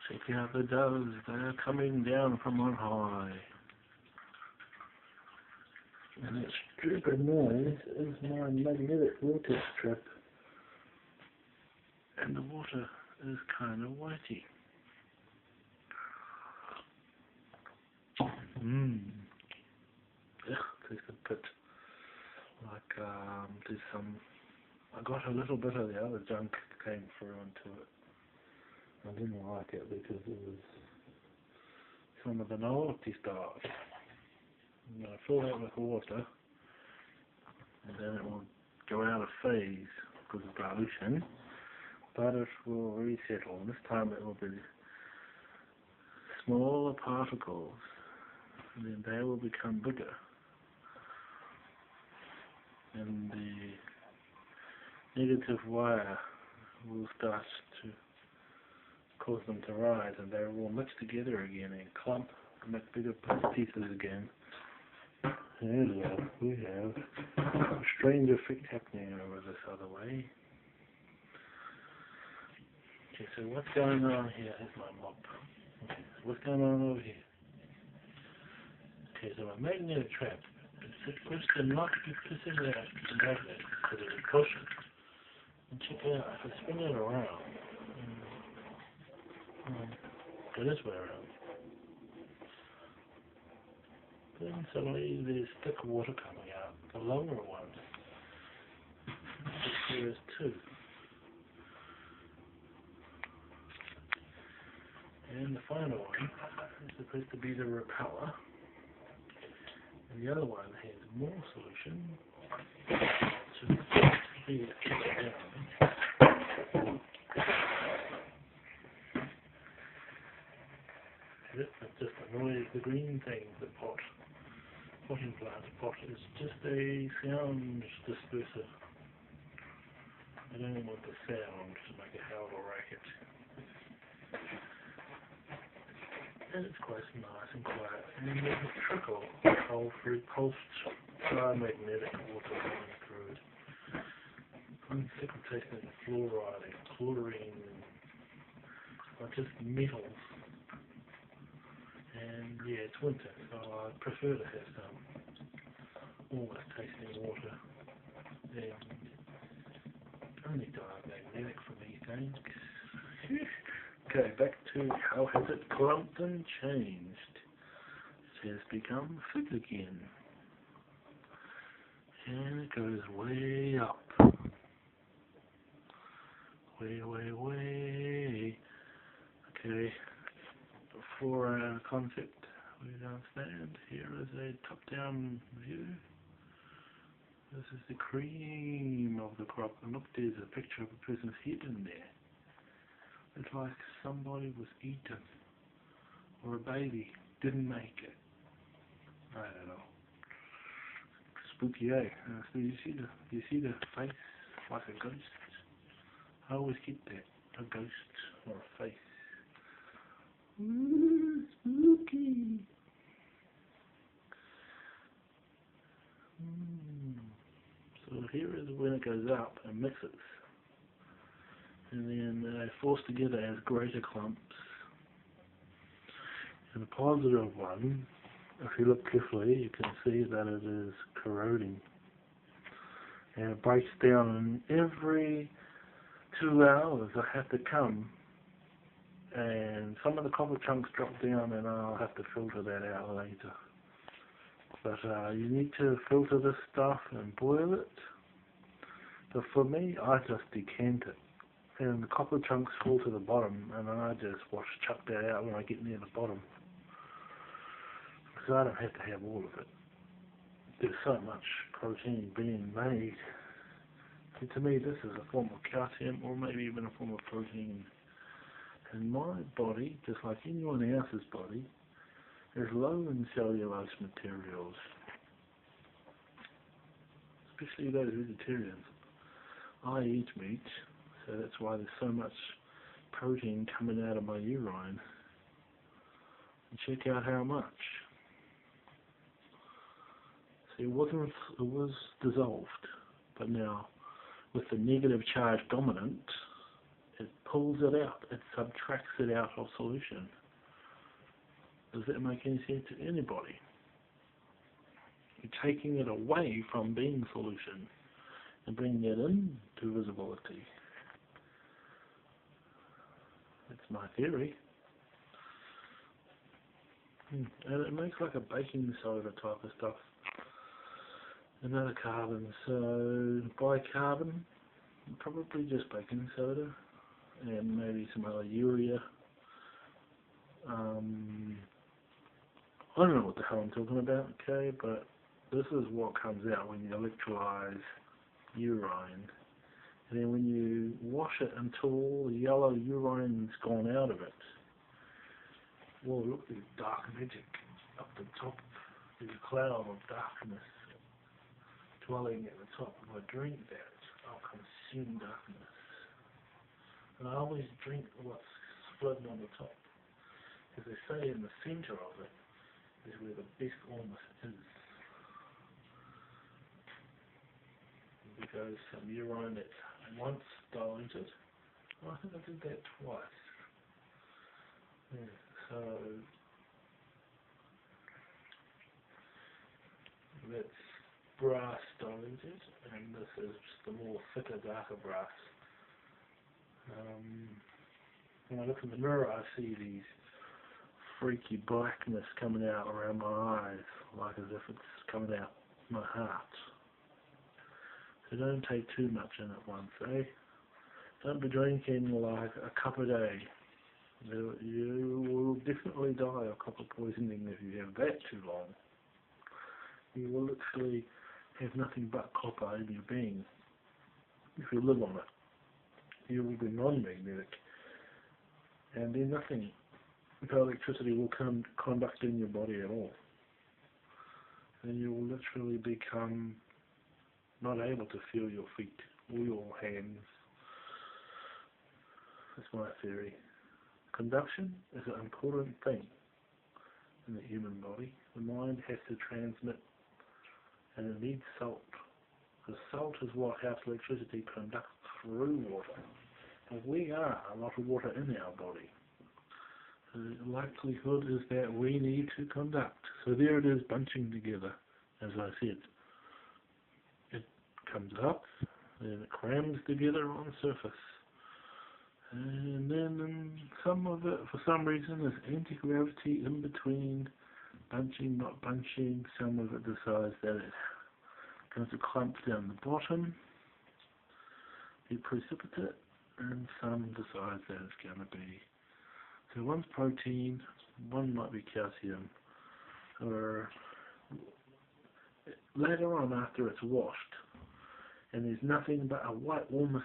Check out the doves, they are coming down from on high. And that stupid noise is my magnetic vortex trap. And the water is kind of whitey. Tastes a bit like there's some. I got a little bit of the other junk came through into it. I didn't like it because it was some of the novelty stuff. I'm going to fill that with water, and then it will go out of phase because of the ocean, but it will resettle. And this time it will be smaller particles, and then they will become bigger. And the negative wire will start to cause them to rise, and they will mix together again and clump and make bigger pieces again. And we have a strange effect happening over this other way. Okay, so what's going on here? Here's my mop. Okay, so what's going on over here? Okay, so a magnetic trap. It's supposed to not be pissing out the magnet because of the cushion. And check it out, if I spin it around, go this way around. Then suddenly there's thick water coming out, the lower one. There is two. And the final one is supposed to be the repeller. And the other one has more solution to feed it down. It just annoys the green thing, the potting plant pot is just a sound disperser. I don't want the sound to make a howl or racket. And it's quite nice and quiet. And there's a trickle of repulsed magnetic water running through it. I'm sick of tasting fluoride and chlorine and just metals. And yeah, it's winter, so I prefer to have some almost tasting water. And only diamagnetic for these things. Okay, back to how has it clumped and changed. It has become thick again. And it goes way up. Way, way, way. Okay, for our concept we understand, here is a top-down view. This is the cream of the crop, and look, there's a picture of a person's head in there. It's like somebody was eaten, or a baby didn't make it. I don't know. Spooky, eh? So you see the face like a ghost. I always get that, a ghost or a face. Ooh, spooky. So here is when it goes up and mixes. And then they're forced together as greater clumps. And the positive one, if you look carefully, you can see that it is corroding. And it breaks down, and every 2 hours I have to come, and some of the copper chunks drop down, and I'll have to filter that out later. But you need to filter this stuff and boil it. But for me, I just decant it. And the copper chunks fall to the bottom, and I just chuck that out when I get near the bottom. Because I don't have to have all of it. There's so much protein being made. And to me, this is a form of calcium, or maybe even a form of protein. And my body, just like anyone else's body, is low in cellulose materials. Especially those vegetarians. I eat meat. So that's why there's so much protein coming out of my urine. And check out how much. See, it was dissolved, but now with the negative charge dominant, It pulls it out. It subtracts it out of solution. Does that make any sense to anybody? You're taking it away from being solution and bringing it into visibility. That's my theory. And it makes like a baking soda type of stuff. Another carbon. So bicarbon, probably just baking soda, and maybe some other urea. I don't know what the hell I'm talking about, okay, but this is what comes out when you electrolyze urine. And then when you wash it until all the yellow urine's gone out of it, well, look, there's dark magic up the top. There's a cloud of darkness dwelling at the top. If I drink that, I'll consume darkness. And I always drink what's floating on the top. As they say, in the center of it is where the best Ormpiss is. Because some urine that's once diluted, I think I did that twice. Yeah, so that's brass diluted, and this is just the more thicker, darker brass. When I look in the mirror, I see these freaky blackness coming out around my eyes, like as if it's coming out my heart. So don't take too much in at once, eh? Don't be drinking like a cup a day. You will definitely die of copper poisoning if you have that too long. You will literally have nothing but copper in your being if you live on it. You will be non-magnetic, and then nothing but electricity will conduct in your body at all. And you will literally become not able to feel your feet or your hands. That's my theory. Conduction is an important thing in the human body. The mind has to transmit, and it needs salt. Because salt is what helps electricity conduct through water. And we are a lot of water in our body. The likelihood is that we need to conduct. So there it is bunching together, as I said. It comes up, then it crams together on the surface. And then some of it, for some reason, is anti-gravity in between, bunching, not bunching. Some of it decides that it goes to clump down the bottom, be precipitate, and some decides that it's going to be. So one's protein, one might be calcium, or later on after it's washed, and there's nothing but a white Ormpiss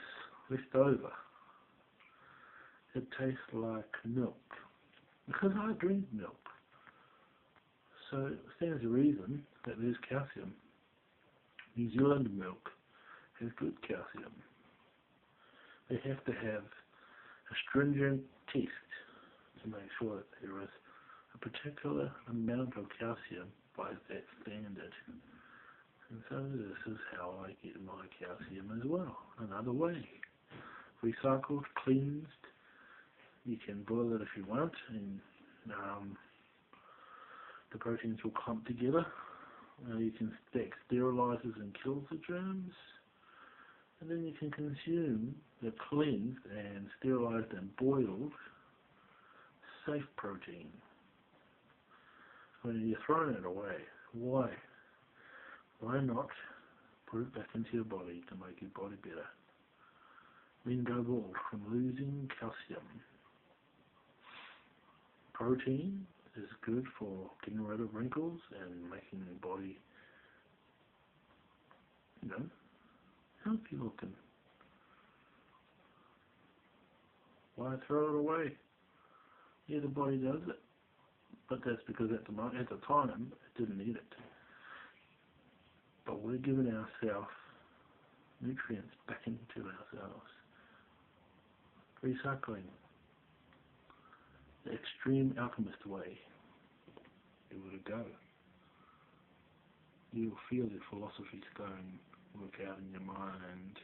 left over. It tastes like milk, because I drink milk. So it stands to reason that there's calcium. New Zealand milk has good calcium. They have to have a stringent test to make sure that there is a particular amount of calcium by that standard. And so this is how I get my calcium as well, another way. Recycled, cleansed. You can boil it if you want, and the proteins will clump together. You can stack sterilizers and kill the germs, and then you can consume the cleansed and sterilized and boiled safe protein. When you're throwing it away, why? Why not put it back into your body to make your body better? Then go bald from losing calcium. Protein is good for getting rid of wrinkles and making the body, healthy looking. Why throw it away? Yeah, the body does it, but that's because at the time it didn't need it. But we're giving ourselves nutrients back into ourselves. Recycling. The extreme alchemist way. Give it a go. You'll feel the philosophy stone work out in your mind,